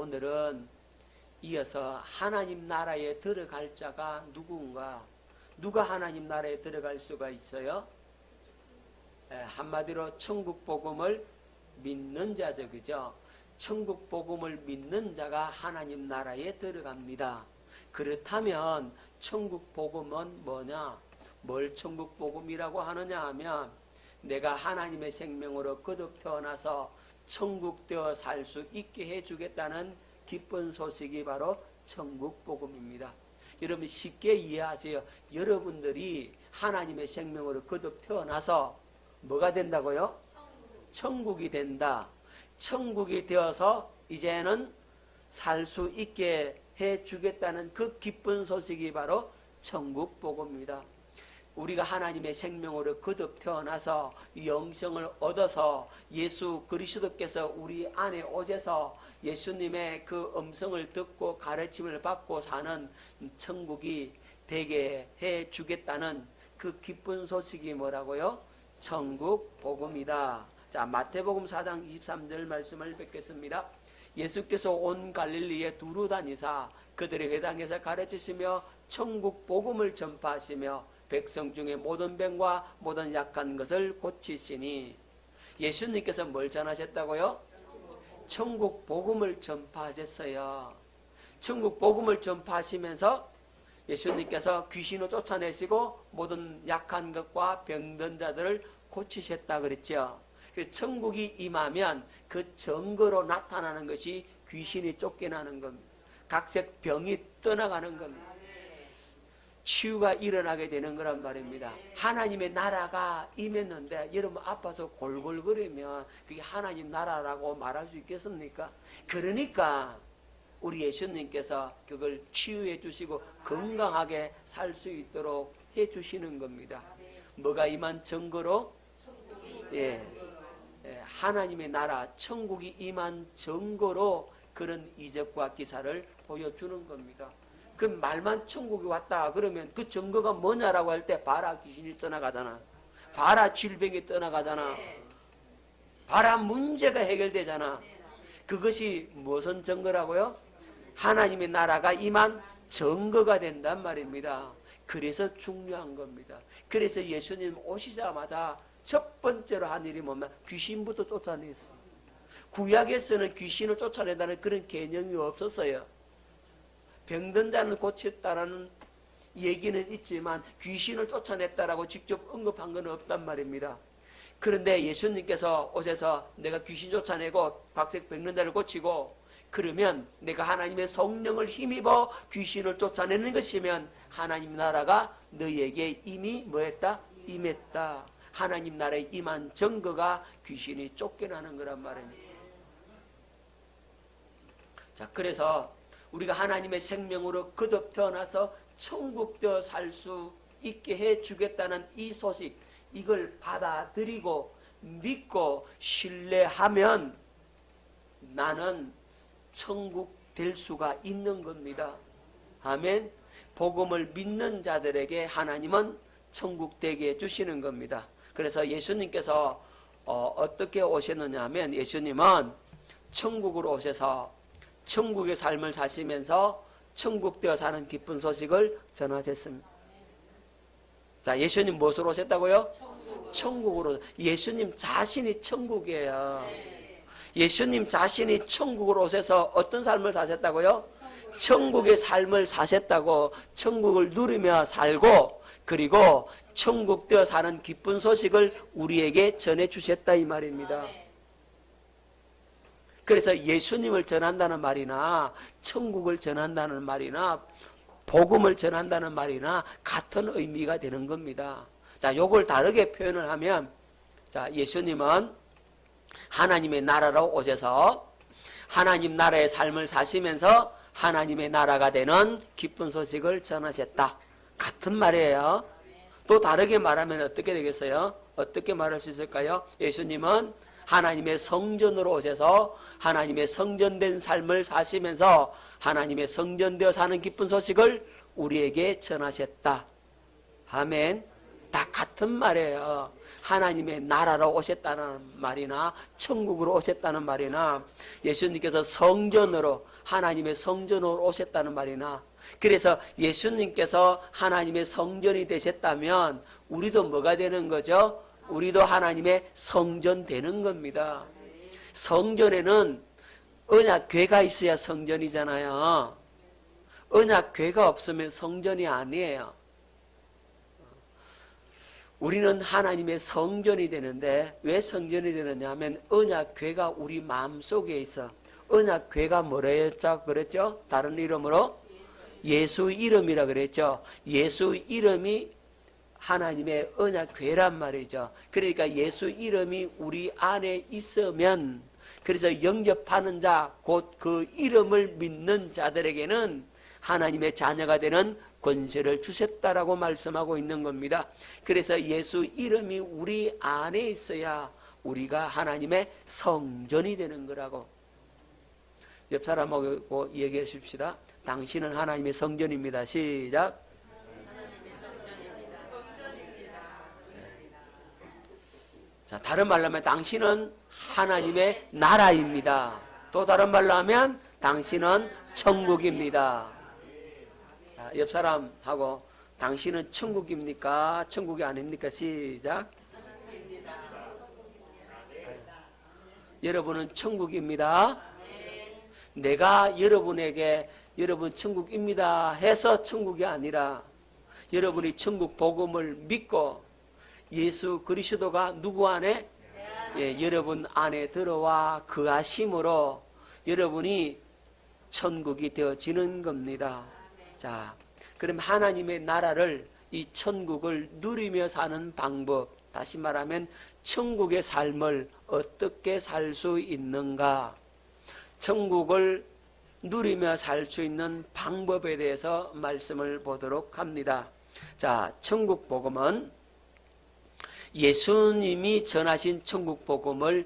오늘은 이어서 하나님 나라에 들어갈 자가 누구인가? 누가 하나님 나라에 들어갈 수가 있어요? 한마디로 천국 복음을 믿는 자죠, 그죠? 천국 복음을 믿는 자가 하나님 나라에 들어갑니다. 그렇다면 천국 복음은 뭐냐? 뭘 천국 복음이라고 하느냐 하면 내가 하나님의 생명으로 거듭 태어나서 천국 되어 살 수 있게 해주겠다는 기쁜 소식이 바로 천국 복음입니다. 여러분 쉽게 이해하세요. 여러분들이 하나님의 생명으로 거듭 태어나서 뭐가 된다고요? 천국이 된다. 천국이 되어서 이제는 살 수 있게 해주겠다는 그 기쁜 소식이 바로 천국 복음입니다. 우리가 하나님의 생명으로 거듭 태어나서 영생을 얻어서 예수 그리스도께서 우리 안에 오셔서 예수님의 그 음성을 듣고 가르침을 받고 사는 천국이 되게 해주겠다는 그 기쁜 소식이 뭐라고요? 천국 복음이다. 자, 마태복음 4장 23절 말씀을 뵙겠습니다. 예수께서 온 갈릴리에 두루 다니사 그들의 회당에서 가르치시며 천국 복음을 전파하시며 백성 중에 모든 병과 모든 약한 것을 고치시니. 예수님께서 뭘 전하셨다고요? 천국 복음을 전파하셨어요. 천국 복음을 전파하시면서 예수님께서 귀신을 쫓아내시고 모든 약한 것과 병든 자들을 고치셨다 그랬죠. 그래서 천국이 임하면 그 증거로 나타나는 것이 귀신이 쫓겨나는 겁니다. 각색 병이 떠나가는 겁니다. 치유가 일어나게 되는 거란 말입니다. 하나님의 나라가 임했는데 여러분 아파서 골골거리면 그게 하나님 나라라고 말할 수 있겠습니까? 그러니까 우리 예수님께서 그걸 치유해 주시고 건강하게 살 수 있도록 해 주시는 겁니다. 뭐가 임한 증거로? 하나님의 나라 천국이 임한 증거로 그런 이적과 기사를 보여주는 겁니다. 그 말만 천국이 왔다 그러면 그 증거가 뭐냐라고 할 때 봐라 귀신이 떠나가잖아. 봐라 질병이 떠나가잖아. 봐라 문제가 해결되잖아. 그것이 무슨 증거라고요? 하나님의 나라가 임한 증거가 된단 말입니다. 그래서 중요한 겁니다. 그래서 예수님 오시자마자 첫 번째로 한 일이 뭐냐면 귀신부터 쫓아냈어요. 구약에서는 귀신을 쫓아낸다는 그런 개념이 없었어요. 병든 자는 고쳤다라는 얘기는 있지만 귀신을 쫓아냈다라고 직접 언급한 건 없단 말입니다. 그런데 예수님께서 오셔서 내가 귀신 쫓아내고 박색 병든 자를 고치고 그러면 내가 하나님의 성령을 힘입어 귀신을 쫓아내는 것이면 하나님 나라가 너희에게 이미 뭐했다? 임했다. 하나님 나라에 임한 증거가 귀신이 쫓겨나는 거란 말입니다. 자, 그래서 우리가 하나님의 생명으로 거듭 태어나서 천국 되어 살 수 있게 해주겠다는 이 소식, 이걸 받아들이고 믿고 신뢰하면 나는 천국 될 수가 있는 겁니다. 아멘. 복음을 믿는 자들에게 하나님은 천국 되게 해주시는 겁니다. 그래서 예수님께서 어떻게 오셨느냐 하면 예수님은 천국으로 오셔서 천국의 삶을 사시면서 천국 되어 사는 기쁜 소식을 전하셨습니다. 자, 예수님 무엇으로 오셨다고요? 천국으로. 예수님 자신이 천국이에요. 예수님 자신이 천국으로 오셔서 어떤 삶을 사셨다고요? 천국의 삶을 사셨다고. 천국을 누리며 살고 그리고 천국 되어 사는 기쁜 소식을 우리에게 전해 주셨다 이 말입니다. 그래서 예수님을 전한다는 말이나 천국을 전한다는 말이나 복음을 전한다는 말이나 같은 의미가 되는 겁니다. 자, 요걸 다르게 표현을 하면 자, 예수님은 하나님의 나라로 오셔서 하나님 나라의 삶을 사시면서 하나님의 나라가 되는 기쁜 소식을 전하셨다. 같은 말이에요. 또 다르게 말하면 어떻게 되겠어요? 어떻게 말할 수 있을까요? 예수님은 하나님의 성전으로 오셔서 하나님의 성전된 삶을 사시면서 하나님의 성전되어 사는 기쁜 소식을 우리에게 전하셨다. 아멘. 다 같은 말이에요. 하나님의 나라로 오셨다는 말이나 천국으로 오셨다는 말이나 예수님께서 성전으로 하나님의 성전으로 오셨다는 말이나 그래서 예수님께서 하나님의 성전이 되셨다면 우리도 뭐가 되는 거죠? 우리도 하나님의 성전 되는 겁니다. 성전에는 언약궤가 있어야 성전이잖아요. 언약궤가 없으면 성전이 아니에요. 우리는 하나님의 성전이 되는데 왜 성전이 되느냐 하면 언약궤가 우리 마음속에 있어. 언약궤가 뭐랬죠? 그랬죠? 다른 이름으로 예수 이름이라 그랬죠. 예수 이름이 하나님의 언약궤란 말이죠. 그러니까 예수 이름이 우리 안에 있으면 그래서 영접하는 자, 곧 그 이름을 믿는 자들에게는 하나님의 자녀가 되는 권세를 주셨다라고 말씀하고 있는 겁니다. 그래서 예수 이름이 우리 안에 있어야 우리가 하나님의 성전이 되는 거라고. 옆 사람하고 얘기해 줍시다. 당신은 하나님의 성전입니다. 시작. 자, 다른 말로 하면 당신은 하나님의 나라입니다. 또 다른 말로 하면 당신은 천국입니다. 자, 옆 사람하고 당신은 천국입니까? 천국이 아닙니까? 시작. 여러분은 천국입니다. 내가 여러분에게 여러분 천국입니다 해서 천국이 아니라 여러분이 천국 복음을 믿고 예수 그리스도가 누구 안에? 여러분 안에 들어와 거하심으로 여러분이 천국이 되어지는 겁니다. 자, 그럼 하나님의 나라를 이 천국을 누리며 사는 방법, 다시 말하면 천국의 삶을 어떻게 살 수 있는가? 천국을 누리며 살 수 있는 방법에 대해서 말씀을 보도록 합니다. 자, 천국 복음은 예수님이 전하신 천국 복음을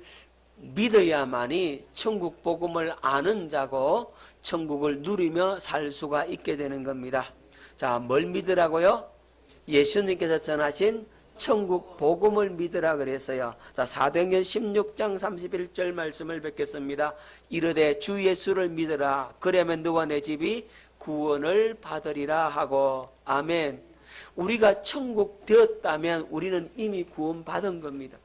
믿어야만이 천국 복음을 아는 자고 천국을 누리며 살 수가 있게 되는 겁니다. 자, 뭘 믿으라고요? 예수님께서 전하신 천국 복음을 믿으라 그랬어요. 자, 사도행전 16장 31절 말씀을 뵙겠습니다. 이르되 주 예수를 믿으라. 그러면 너와 내 집이 구원을 받으리라 하고. 아멘. 우리가 천국 되었다면 우리는 이미 구원받은 겁니다.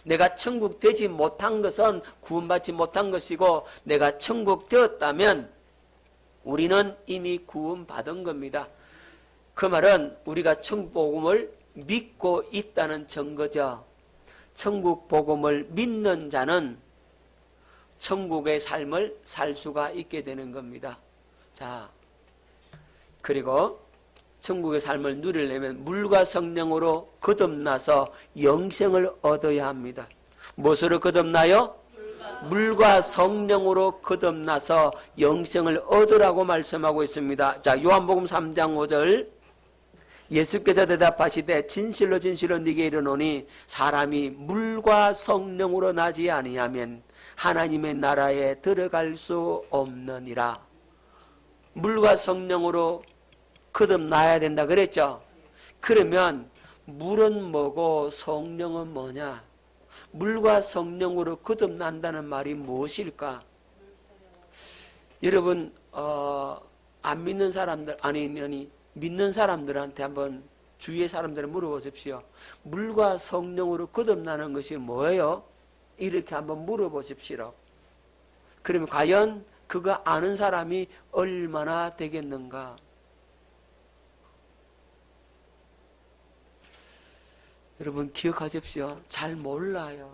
내가 천국 되지 못한 것은 구원받지 못한 것이고 내가 천국 되었다면 우리는 이미 구원받은 겁니다. 그 말은 우리가 천국 복음을 믿고 있다는 증거죠. 천국 복음을 믿는 자는 천국의 삶을 살 수가 있게 되는 겁니다. 자, 그리고 천국의 삶을 누리려면 물과 성령으로 거듭나서 영생을 얻어야 합니다. 무엇으로 거듭나요? 물과 성령으로 거듭나서 영생을 얻으라고 말씀하고 있습니다. 자, 요한복음 3장 5절. 예수께서 대답하시되 진실로 진실로 네게 이르노니 사람이 물과 성령으로 나지 아니하면 하나님의 나라에 들어갈 수 없느니라. 물과 성령으로 거듭나야 된다 그랬죠. 그러면 물은 뭐고 성령은 뭐냐? 물과 성령으로 거듭난다는 말이 무엇일까? 여러분 안 믿는 사람들 아니 믿는 사람들한테 한번 주위의 사람들을 물어보십시오. 물과 성령으로 거듭나는 것이 뭐예요? 이렇게 한번 물어보십시오. 그러면 과연 그거 아는 사람이 얼마나 되겠는가? 여러분 기억하십시오. 잘 몰라요.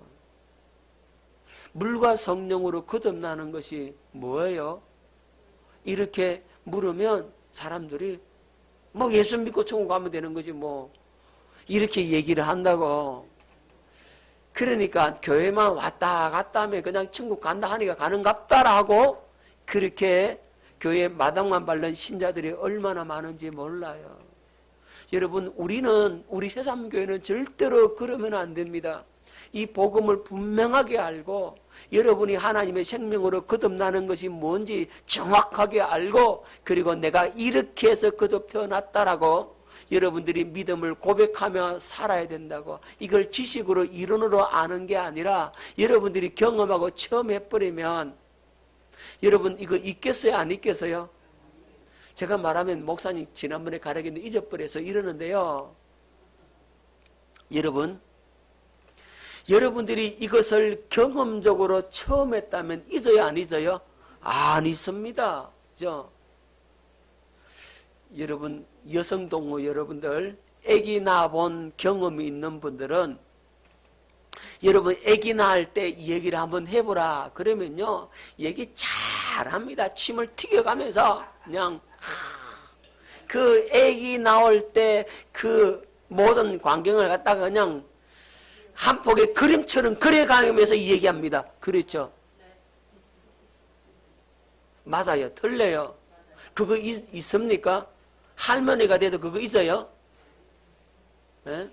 물과 성령으로 거듭나는 것이 뭐예요? 이렇게 물으면 사람들이 뭐 예수 믿고 천국 가면 되는 거지 뭐 이렇게 얘기를 한다고. 그러니까 교회만 왔다 갔다 하면 그냥 천국 간다 하니까 가는갑다라고 그렇게 교회 마당만 밟는 신자들이 얼마나 많은지 몰라요. 여러분 우리 새삼교회는 절대로 그러면 안 됩니다. 이 복음을 분명하게 알고 여러분이 하나님의 생명으로 거듭나는 것이 뭔지 정확하게 알고 그리고 내가 이렇게 해서 거듭 태어났다라고 여러분들이 믿음을 고백하며 살아야 된다고. 이걸 지식으로 이론으로 아는 게 아니라 여러분들이 경험하고 처음 해버리면 여러분 이거 있겠어요 안 있겠어요? 제가 말하면 목사님 지난번에 가르쳤는데 잊어버려서 이러는데요. 여러분들이 이것을 경험적으로 처음 했다면 잊어요 안 잊어요? 안 잊습니다. 그죠? 여러분 여성 동무 여러분들 아기 낳아본 경험이 있는 분들은 여러분 아기 낳을 때 이 얘기를 한번 해보라 그러면요 얘기 잘합니다. 침을 튀겨가면서 그냥 그 아기 나올 때 그 모든 광경을 갖다가 그냥 한 폭의 그림처럼 그려가면서 이 얘기합니다. 그렇죠? 맞아요. 틀려요. 그거 있습니까? 할머니가 돼도 그거 있어요? 네?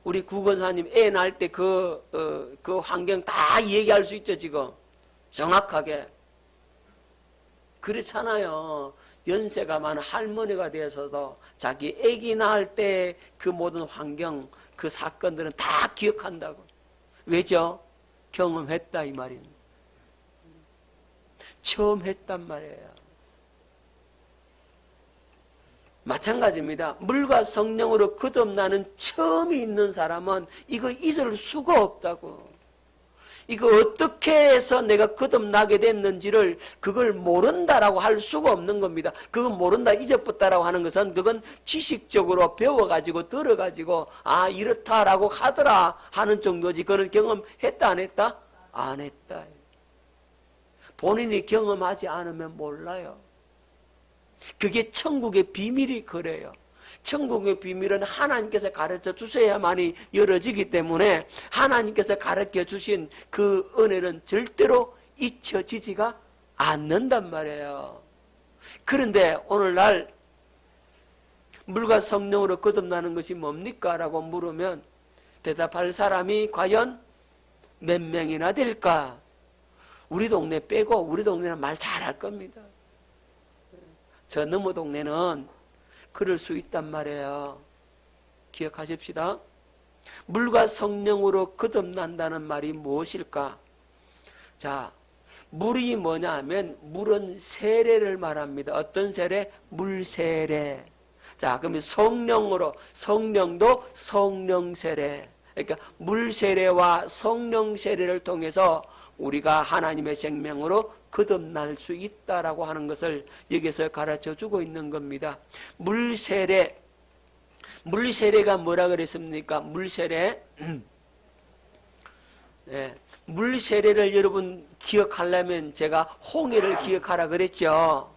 우리 구건사님 애 낳을 때 그 환경 다 얘기할 수 있죠, 지금. 정확하게. 그렇잖아요. 연세가 많은 할머니가 되어서도 자기 아기 낳을 때 그 모든 환경, 그 사건들은 다 기억한다고. 왜죠? 경험했다 이 말입니다. 처음 했단 말이에요. 마찬가지입니다. 물과 성령으로 거듭나는 처음이 있는 사람은 이거 잊을 수가 없다고. 이거 어떻게 해서 내가 거듭나게 됐는지를 그걸 모른다라고 할 수가 없는 겁니다. 그건 모른다, 잊어버렸다라고 하는 것은 그건 지식적으로 배워가지고 들어가지고 아 이렇다라고 하더라 하는 정도지. 그건 경험했다 안 했다? 안 했다. 본인이 경험하지 않으면 몰라요. 그게 천국의 비밀이 그래요. 천국의 비밀은 하나님께서 가르쳐 주셔야만이 열어지기 때문에 하나님께서 가르쳐 주신 그 은혜는 절대로 잊혀지지가 않는단 말이에요. 그런데 오늘날 물과 성령으로 거듭나는 것이 뭡니까? 라고 물으면 대답할 사람이 과연 몇 명이나 될까? 우리 동네 빼고 우리 동네는 말 잘할 겁니다. 저 너머 동네는 그럴 수 있단 말이에요. 기억하십시다. 물과 성령으로 거듭난다는 말이 무엇일까? 자, 물이 뭐냐 하면 물은 세례를 말합니다. 어떤 세례? 물 세례. 자, 그러면 성령으로, 성령도 성령 세례. 그러니까 물 세례와 성령 세례를 통해서 우리가 하나님의 생명으로 거듭날 수 있다라고 하는 것을 여기서 가르쳐 주고 있는 겁니다. 물세례가 뭐라 그랬습니까? 물세례. 네. 물세례를 여러분 기억하려면 제가 홍해를 기억하라 그랬죠.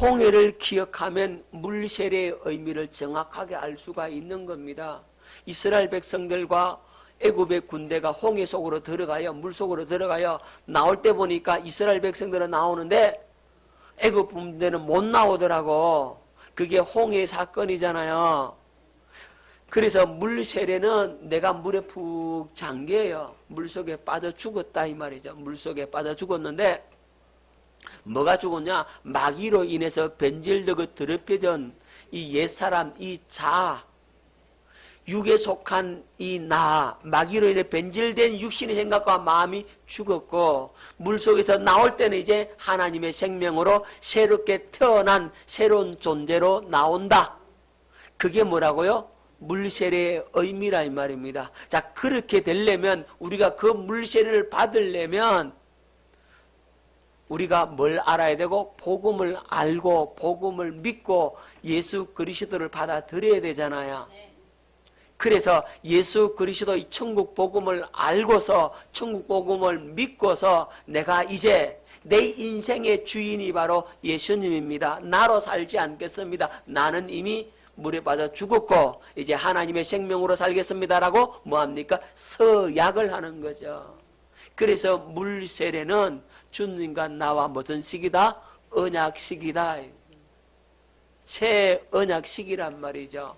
홍해를 기억하면 물세례의 의미를 정확하게 알 수가 있는 겁니다. 이스라엘 백성들과 애굽의 군대가 홍해 속으로 들어가요. 물 속으로 들어가요. 나올 때 보니까 이스라엘 백성들은 나오는데 애굽 군대는 못 나오더라고. 그게 홍해 사건이잖아요. 그래서 물 세례는 내가 물에 푹 잠겨요. 물속에 빠져 죽었다 이 말이죠. 물속에 빠져 죽었는데 뭐가 죽었냐? 마귀로 인해서 변질되고 더럽혀진 이 옛사람, 이 자, 육에 속한 이 나, 마귀로 인해 변질된 육신의 생각과 마음이 죽었고 물속에서 나올 때는 이제 하나님의 생명으로 새롭게 태어난 새로운 존재로 나온다. 그게 뭐라고요? 물세례의 의미라 이 말입니다. 자, 그렇게 되려면 우리가 그 물세례를 받으려면 우리가 뭘 알아야 되고 복음을 알고 복음을 믿고 예수 그리스도를 받아들여야 되잖아요. 그래서 예수 그리스도의 천국 복음을 알고서 천국 복음을 믿고서 내가 이제 내 인생의 주인이 바로 예수님입니다. 나로 살지 않겠습니다. 나는 이미 물에 빠져 죽었고 이제 하나님의 생명으로 살겠습니다라고 뭐합니까? 서약을 하는 거죠. 그래서 물 세례는 주님과 나와 무슨 식이다? 언약식이다. 새 언약식이란 말이죠.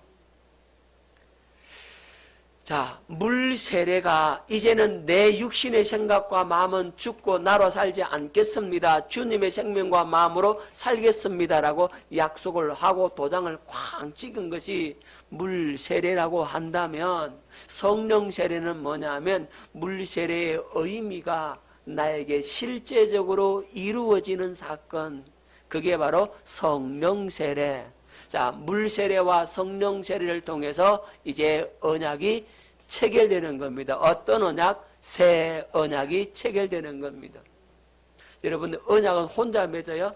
자, 물 세례가 이제는 내 육신의 생각과 마음은 죽고 나로 살지 않겠습니다. 주님의 생명과 마음으로 살겠습니다라고 약속을 하고 도장을 쾅 찍은 것이 물 세례라고 한다면, 성령 세례는 뭐냐면 물 세례의 의미가 나에게 실제적으로 이루어지는 사건, 그게 바로 성령 세례. 자, 물 세례와 성령 세례를 통해서 이제 언약이 체결되는 겁니다. 어떤 언약? 새 언약이 체결되는 겁니다. 여러분, 언약은 혼자 맺어요?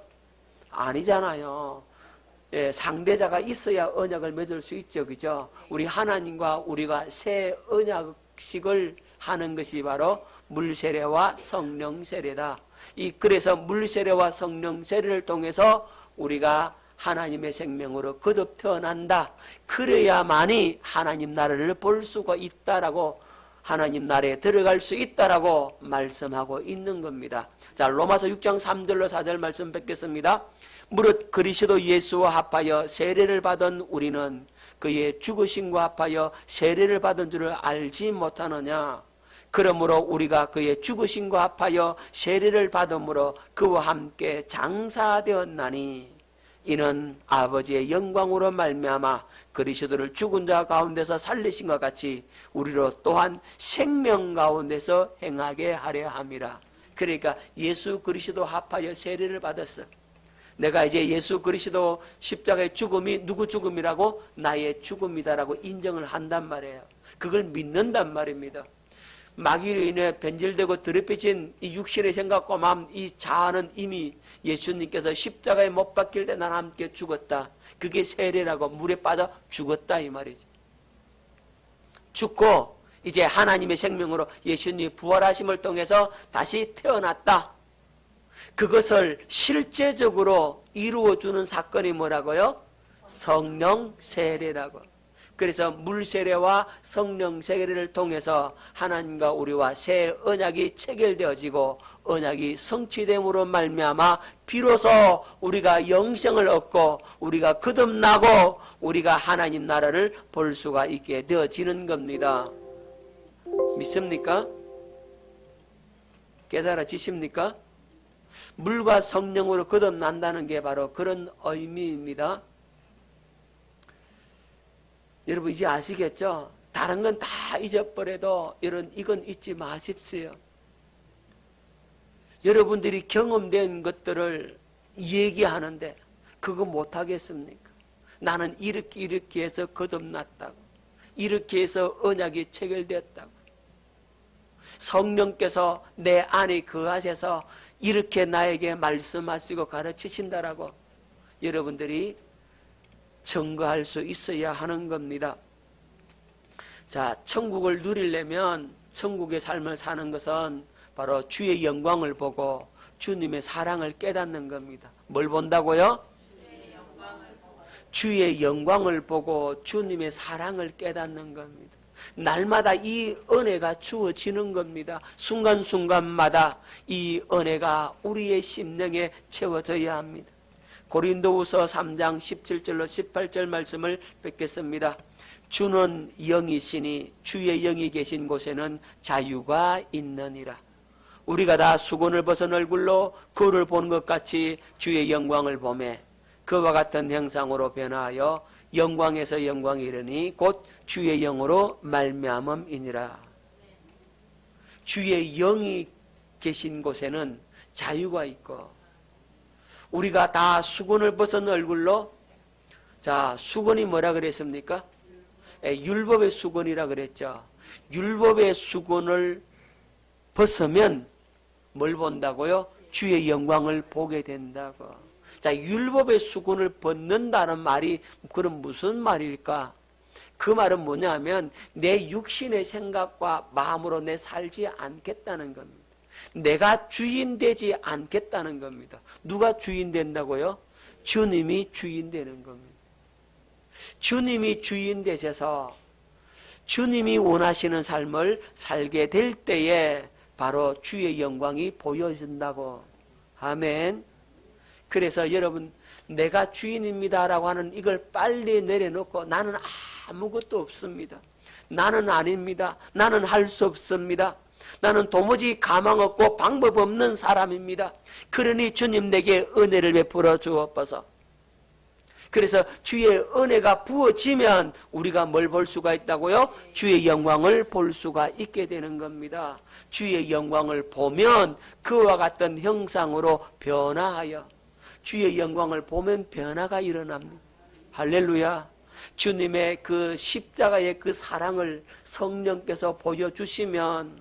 아니잖아요. 예, 상대자가 있어야 언약을 맺을 수 있죠. 그죠? 우리 하나님과 우리가 새 언약식을 하는 것이 바로 물 세례와 성령 세례다. 그래서 물 세례와 성령 세례를 통해서 우리가 하나님의 생명으로 거듭 태어난다. 그래야만이 하나님 나라를 볼 수가 있다라고, 하나님 나라에 들어갈 수 있다라고 말씀하고 있는 겁니다. 자, 로마서 6장 3절로 4절 말씀 뵙겠습니다. 무릇 그리스도 예수와 합하여 세례를 받은 우리는 그의 죽으심과 합하여 세례를 받은 줄을 알지 못하느냐. 그러므로 우리가 그의 죽으심과 합하여 세례를 받음으로 그와 함께 장사되었나니, 이는 아버지의 영광으로 말미암아 그리스도를 죽은 자 가운데서 살리신 것 같이 우리로 또한 생명 가운데서 행하게 하려 함이라. 그러니까 예수 그리스도 합하여 세례를 받았어. 내가 이제 예수 그리스도 십자가의 죽음이 누구 죽음이라고? 나의 죽음이다라고 인정을 한단 말이에요. 그걸 믿는단 말입니다. 마귀로 인해 변질되고 더럽혀진 이 육신의 생각과 마음, 이 자아는 이미 예수님께서 십자가에 못 박힐 때 나와 함께 죽었다. 그게 세례라고, 물에 빠져 죽었다 이 말이죠. 죽고 이제 하나님의 생명으로 예수님이 부활하심을 통해서 다시 태어났다. 그것을 실제적으로 이루어주는 사건이 뭐라고요? 성령 세례라고. 그래서 물 세례와 성령 세례를 통해서 하나님과 우리와 새 언약이 체결되어지고 언약이 성취됨으로 말미암아 비로소 우리가 영생을 얻고 우리가 거듭나고 우리가 하나님 나라를 볼 수가 있게 되어지는 겁니다. 믿습니까? 깨달아지십니까? 물과 성령으로 거듭난다는 게 바로 그런 의미입니다. 여러분 이제 아시겠죠? 다른 건 다 잊어버려도 이건 잊지 마십시오. 여러분들이 경험된 것들을 얘기하는데 그거 못하겠습니까? 나는 이렇게 해서 거듭났다고, 이렇게 해서 언약이 체결되었다고, 성령께서 내 안에 거하셔서 이렇게 나에게 말씀하시고 가르치신다라고 여러분들이 증거할 수 있어야 하는 겁니다. 자, 천국을 누리려면 천국의 삶을 사는 것은 바로 주의 영광을 보고 주님의 사랑을 깨닫는 겁니다. 뭘 본다고요? 주의 영광을 보고 주님의 사랑을 깨닫는 겁니다. 날마다 이 은혜가 주어지는 겁니다. 순간순간마다 이 은혜가 우리의 심령에 채워져야 합니다. 고린도후서 3장 17절로 18절 말씀을 뵙겠습니다. 주는 영이시니 주의 영이 계신 곳에는 자유가 있느니라. 우리가 다 수건을 벗은 얼굴로 그를 보는 것 같이 주의 영광을 보매 그와 같은 형상으로 변화하여 영광에서 영광에 이르니 곧 주의 영으로 말미암음이니라. 주의 영이 계신 곳에는 자유가 있고, 우리가 다 수건을 벗은 얼굴로, 자, 수건이 뭐라 그랬습니까? 율법의 수건이라 그랬죠. 율법의 수건을 벗으면 뭘 본다고요? 주의 영광을 보게 된다고. 자, 율법의 수건을 벗는다는 말이 그럼 무슨 말일까? 그 말은 뭐냐면 내 육신의 생각과 마음으로 내 살지 않겠다는 겁니다. 내가 주인 되지 않겠다는 겁니다. 누가 주인 된다고요? 주님이 주인 되는 겁니다. 주님이 주인 되셔서 주님이 원하시는 삶을 살게 될 때에 바로 주의 영광이 보여진다고. 아멘. 그래서 여러분, 내가 주인입니다라고 하는 이걸 빨리 내려놓고 나는 아무것도 없습니다, 나는 아닙니다. 나는 할 수 없습니다. 나는 도무지 가망 없고 방법 없는 사람입니다. 그러니 주님 내게 은혜를 베풀어 주옵소서. 그래서 주의 은혜가 부어지면 우리가 뭘 볼 수가 있다고요? 주의 영광을 볼 수가 있게 되는 겁니다. 주의 영광을 보면 그와 같은 형상으로 변화하여, 주의 영광을 보면 변화가 일어납니다. 할렐루야. 주님의 그 십자가의 그 사랑을 성령께서 보여주시면,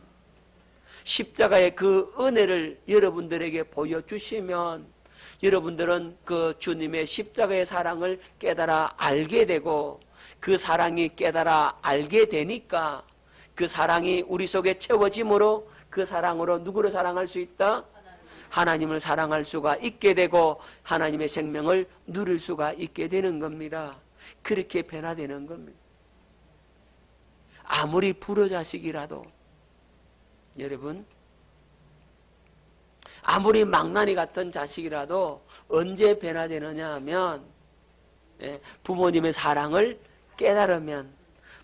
십자가의 그 은혜를 여러분들에게 보여주시면 여러분들은 그 주님의 십자가의 사랑을 깨달아 알게 되고, 그 사랑이 깨달아 알게 되니까 그 사랑이 우리 속에 채워짐으로 그 사랑으로 누구를 사랑할 수 있다? 하나님을 사랑할 수가 있게 되고 하나님의 생명을 누릴 수가 있게 되는 겁니다. 그렇게 변화되는 겁니다. 아무리 불효자식이라도, 여러분, 아무리 망나니 같은 자식이라도 언제 변화되느냐 하면, 부모님의 사랑을 깨달으면,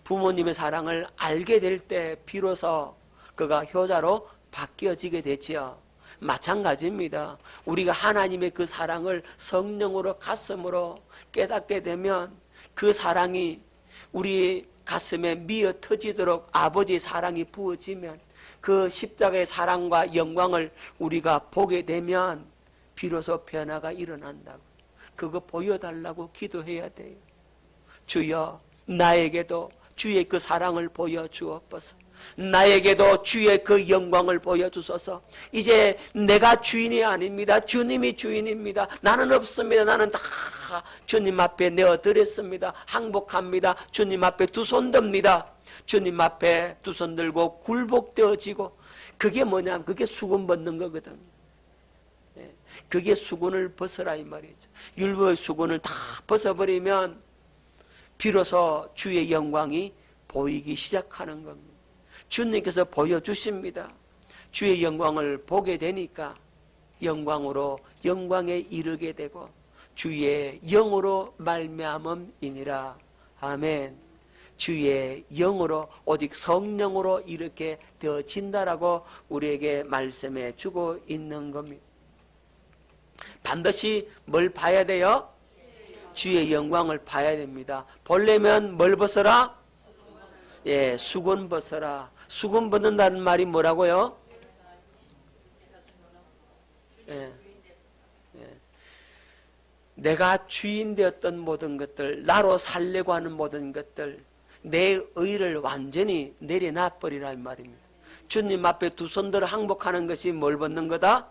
부모님의 사랑을 알게 될 때 비로소 그가 효자로 바뀌어지게 되지요. 마찬가지입니다. 우리가 하나님의 그 사랑을 성령으로 가슴으로 깨닫게 되면 그 사랑이 우리 가슴에 미어 터지도록 아버지의 사랑이 부어지면, 그 십자가의 사랑과 영광을 우리가 보게 되면 비로소 변화가 일어난다고. 그거 보여달라고 기도해야 돼요. 주여, 나에게도 주의 그 사랑을 보여주옵소서. 나에게도 주의 그 영광을 보여주소서. 이제 내가 주인이 아닙니다. 주님이 주인입니다. 나는 없습니다. 나는 다 주님 앞에 내어드렸습니다. 항복합니다. 주님 앞에 두 손 듭니다. 주님 앞에 두 손 들고 굴복되어지고, 그게 뭐냐면 그게 수군 벗는 거거든. 그게 수군을 벗으라 이 말이죠. 율법의 수군을 다 벗어버리면 비로소 주의 영광이 보이기 시작하는 겁니다. 주님께서 보여주십니다. 주의 영광을 보게 되니까 영광으로 영광에 이르게 되고 주의 영으로 말미암음이니라. 아멘. 주의 영으로, 오직 성령으로 이렇게 되어진다라고 우리에게 말씀해 주고 있는 겁니다. 반드시 뭘 봐야 돼요? 주의 영광을 봐야 됩니다. 보려면 뭘 벗어라? 예, 수군 벗어라. 수군 벗는다는 말이 뭐라고요? 예. 내가 주인 되었던 모든 것들, 나로 살려고 하는 모든 것들, 내 의를 완전히 내려놔 버리라 이 말입니다. 주님 앞에 두 손들어 항복하는 것이 뭘 벗는 거다?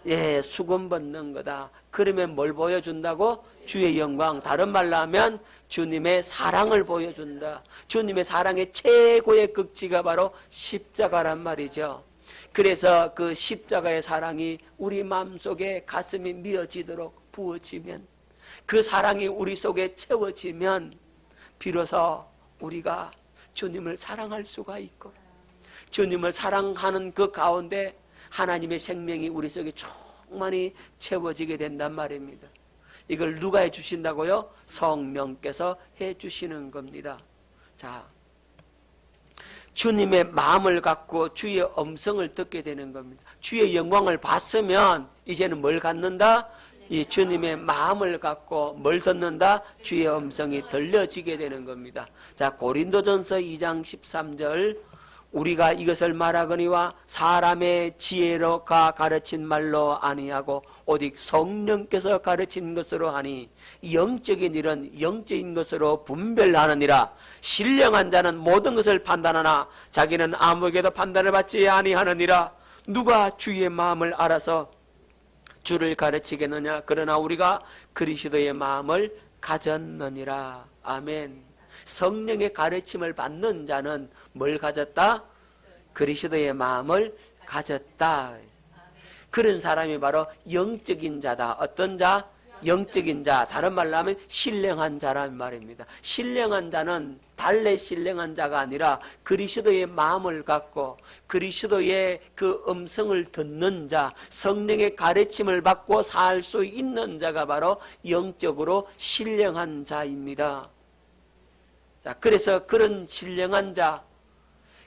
예, 수건 벗는 거다. 그러면 뭘 보여준다고? 주의 영광. 다른 말로 하면 주님의 사랑을 보여준다. 주님의 사랑의 최고의 극치가 바로 십자가란 말이죠. 그래서 그 십자가의 사랑이 우리 마음속에 가슴이 미어지도록 부어지면, 그 사랑이 우리 속에 채워지면 비로소 우리가 주님을 사랑할 수가 있고, 주님을 사랑하는 그 가운데 하나님의 생명이 우리 속에 충만히 채워지게 된단 말입니다. 이걸 누가 해주신다고요? 성령께서 해주시는 겁니다. 자, 주님의 마음을 갖고 주의 음성을 듣게 되는 겁니다. 주의 영광을 봤으면 이제는 뭘 갖는다? 이 주님의 마음을 갖고 뭘 듣는다? 주의 음성이 들려지게 되는 겁니다. 자, 고린도전서 2장 13절, 우리가 이것을 말하거니와 사람의 지혜로가 가르친 말로 아니하고 오직 성령께서 가르친 것으로 하니 영적인 일은 영적인 것으로 분별하느니라. 신령한 자는 모든 것을 판단하나 자기는 아무에게도 판단을 받지 아니하느니라. 누가 주의 마음을 알아서 주를 가르치겠느냐? 그러나 우리가 그리스도의 마음을 가졌느니라. 아멘. 성령의 가르침을 받는 자는 뭘 가졌다? 그리스도의 마음을 가졌다. 그런 사람이 바로 영적인 자다. 어떤 자? 영적인 자. 다른 말로 하면 신령한 자란 말입니다. 신령한 자는 달래 신령한 자가 아니라 그리스도의 마음을 갖고 그리스도의 그 음성을 듣는 자, 성령의 가르침을 받고 살 수 있는 자가 바로 영적으로 신령한 자입니다. 자, 그래서 그런 신령한 자,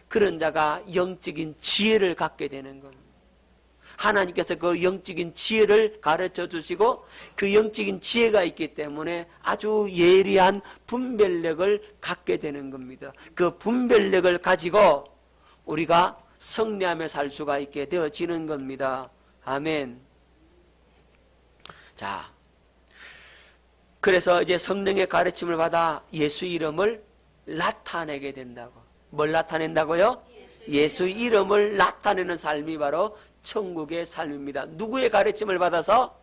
그런 자가 영적인 지혜를 갖게 되는 겁니다. 하나님께서 그 영적인 지혜를 가르쳐 주시고 그 영적인 지혜가 있기 때문에 아주 예리한 분별력을 갖게 되는 겁니다. 그 분별력을 가지고 우리가 승리하며 살 수가 있게 되어지는 겁니다. 아멘. 자, 그래서 이제 성령의 가르침을 받아 예수 이름을 나타내게 된다고. 뭘 나타낸다고요? 예수 이름을 나타내는 삶이 바로 천국의 삶입니다. 누구의 가르침을 받아서?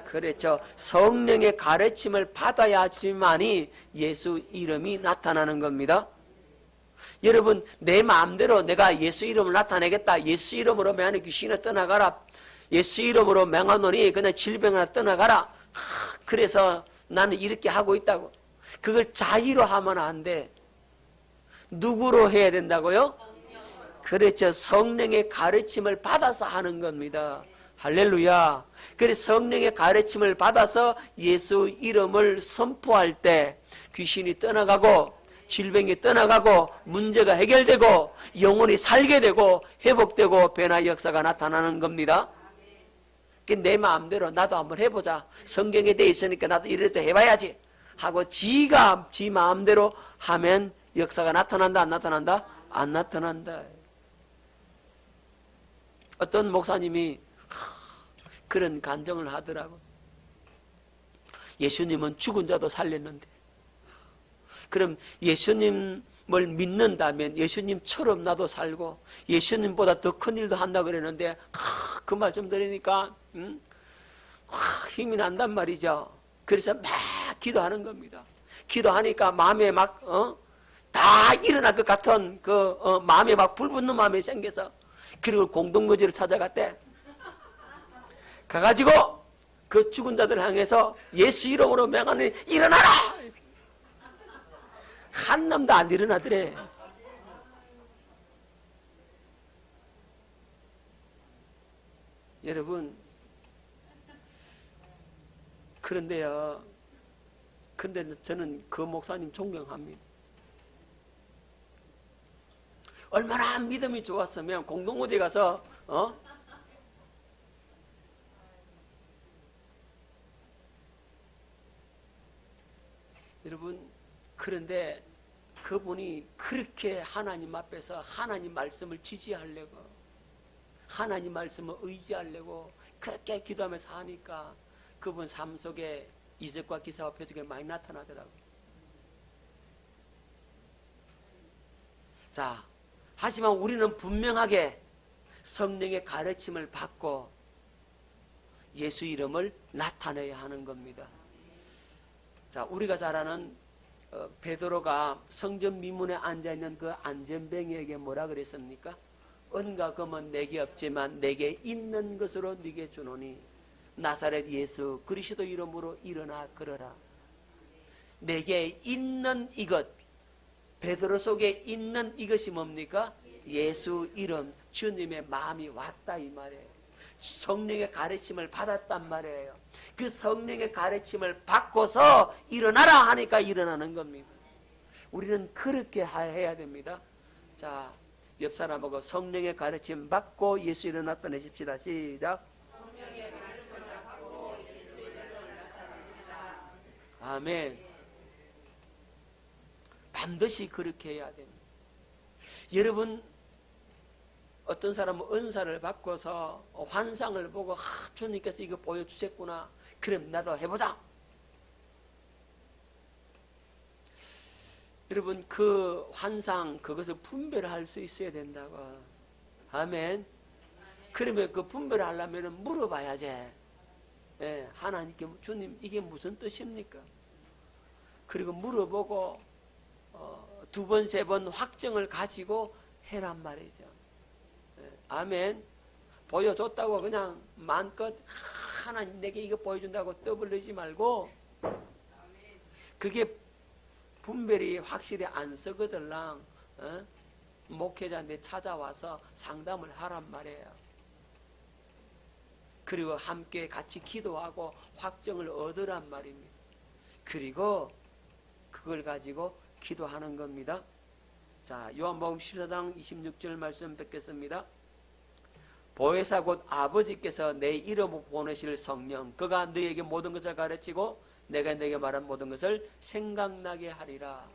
그렇죠. 성령의 가르침을 받아야지만이 예수 이름이 나타나는 겁니다. 여러분, 내 마음대로 내가 예수 이름을 나타내겠다. 예수 이름으로 맹하는 귀신을 떠나가라. 예수 이름으로 맹하노니 그냥 질병을 떠나가라. 그래서 나는 이렇게 하고 있다고. 그걸 자의로 하면 안 돼. 누구로 해야 된다고요? 그렇죠. 성령의 가르침을 받아서 하는 겁니다. 할렐루야. 그래서 성령의 가르침을 받아서 예수 이름을 선포할 때 귀신이 떠나가고 질병이 떠나가고 문제가 해결되고 영혼이 살게 되고 회복되고 변화의 역사가 나타나는 겁니다. 내 마음대로 나도 한번 해보자. 성경에 돼 있으니까 나도 이래도 해봐야지 하고 지가 지 마음대로 하면 역사가 나타난다 안 나타난다? 안 나타난다. 어떤 목사님이 그런 간증을 하더라고. 예수님은 죽은 자도 살렸는데 그럼 예수님을 믿는다면 예수님처럼 나도 살고 예수님보다 더 큰 일도 한다 그랬는데 그 말 좀 들으니까 힘이 난단 말이죠. 그래서 막 기도하는 겁니다. 기도하니까 마음에 막 다 일어날 것 같은 마음에 막 불붙는 마음이 생겨서 그리고 공동묘지를 찾아갔대. 가가지고 그 죽은 자들을 향해서 예수 이름으로 명하니 일어나라! 한 놈도 안 일어나더래. 여러분, 그런데요, 근데 저는 그 목사님 존경합니다. 얼마나 믿음이 좋았으면 공동묘지에 가서 여러분, 그런데 그분이 그렇게 하나님 앞에서 하나님 말씀을 지지하려고 하나님 말씀을 의지하려고 그렇게 기도하면서 하니까 그분 삶 속에 이적과 기사와 표적이 많이 나타나더라고요. 자, 하지만 우리는 분명하게 성령의 가르침을 받고 예수 이름을 나타내야 하는 겁니다. 자, 우리가 잘 아는 베드로가 성전 미문에 앉아있는 그 안전뱅이에게 뭐라 그랬습니까? 은과 금은 내게 없지만 내게 있는 것으로 네게 주노니 나사렛 예수 그리스도 이름으로 일어나 걸어라. 내게 있는 이것, 베드로 속에 있는 이것이 뭡니까? 예수 이름, 주님의 마음이 왔다 이 말이에요. 성령의 가르침을 받았단 말이에요. 그 성령의 가르침을 받고서 일어나라 하니까 일어나는 겁니다. 우리는 그렇게 해야 됩니다. 자, 옆 사람하고 성령의 가르침 받고 예수 이름 나타내십시다. 시작. 성령의 가르침을 받고 예수 이름을 나타내십시다. 아멘. 반드시 그렇게 해야 됩니다. 여러분, 어떤 사람은 은사를 받고서 환상을 보고 주님께서 이거 보여주셨구나. 그럼 나도 해보자. 여러분, 그 환상 그것을 분별할 수 있어야 된다고. 아멘. 그러면 그 분별을 하려면 물어봐야지. 예, 하나님께 주님 이게 무슨 뜻입니까? 그리고 물어보고 두 번, 세 번 확정을 가지고 해란 말이죠. 예, 아멘. 보여줬다고 그냥 마음껏 하나님 내게 이거 보여준다고 떠벌리지 말고 그게 분별이 확실히 안 서거들랑 목회자한테 찾아와서 상담을 하란 말이에요. 그리고 함께 같이 기도하고 확정을 얻으란 말입니다. 그리고 그걸 가지고 기도하는 겁니다. 자, 요한복음 14장 26절 말씀 뵙겠습니다. 보혜사 곧 아버지께서 내 이름으로 보내실 성령 그가 너에게 모든 것을 가르치고 내가 너에게 말한 모든 것을 생각나게 하리라.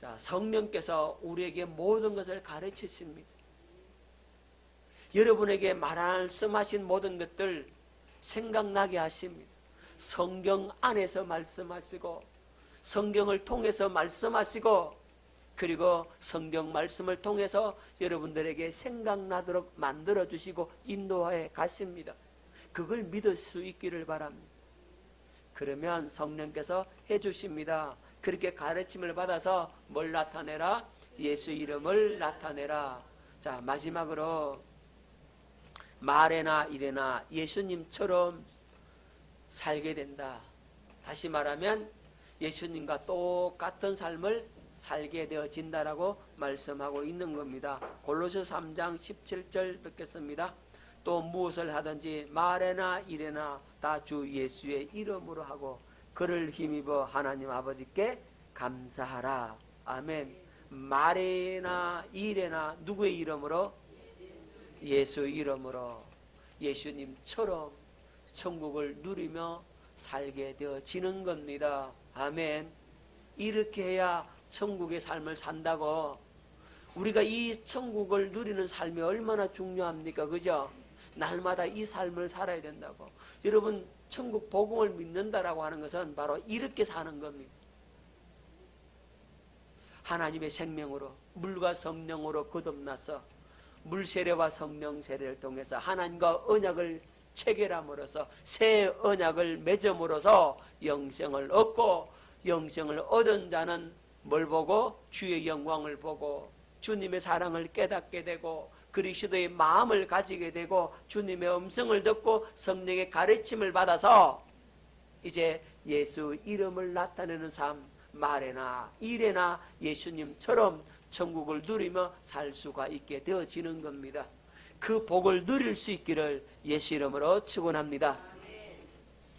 자, 성령께서 우리에게 모든 것을 가르치십니다. 여러분에게 말씀하신 모든 것들 생각나게 하십니다. 성경 안에서 말씀하시고 성경을 통해서 말씀하시고 그리고 성경 말씀을 통해서 여러분들에게 생각나도록 만들어주시고 인도하여 가십니다. 그걸 믿을 수 있기를 바랍니다. 그러면 성령께서 해주십니다. 그렇게 가르침을 받아서 뭘 나타내라? 예수 이름을 나타내라. 자, 마지막으로 말에나 일에나 예수님처럼 살게 된다. 다시 말하면 예수님과 똑같은 삶을 살게 되어진다라고 말씀하고 있는 겁니다. 골로새 3장 17절 뵙겠습니다. 또 무엇을 하든지 말에나 일에나 다 주 예수의 이름으로 하고 그를 힘입어 하나님 아버지께 감사하라. 아멘. 말에나 일에나 누구의 이름으로? 예수 이름으로 예수님처럼 천국을 누리며 살게 되어지는 겁니다. 아멘. 이렇게 해야 천국의 삶을 산다고. 우리가 이 천국을 누리는 삶이 얼마나 중요합니까? 그죠? 날마다 이 삶을 살아야 된다고. 여러분, 천국 복음을 믿는다라고 하는 것은 바로 이렇게 사는 겁니다. 하나님의 생명으로 물과 성령으로 거듭나서 물 세례와 성령 세례를 통해서 하나님과 언약을 체결함으로써 새 언약을 맺음으로써 영생을 얻고, 영생을 얻은 자는 뭘 보고? 주의 영광을 보고 주님의 사랑을 깨닫게 되고 그리스도의 마음을 가지게 되고 주님의 음성을 듣고 성령의 가르침을 받아서 이제 예수 이름을 나타내는 삶, 말에나 일에나 예수님처럼 천국을 누리며 살 수가 있게 되어지는 겁니다. 그 복을 누릴 수 있기를 예수 이름으로 축원합니다.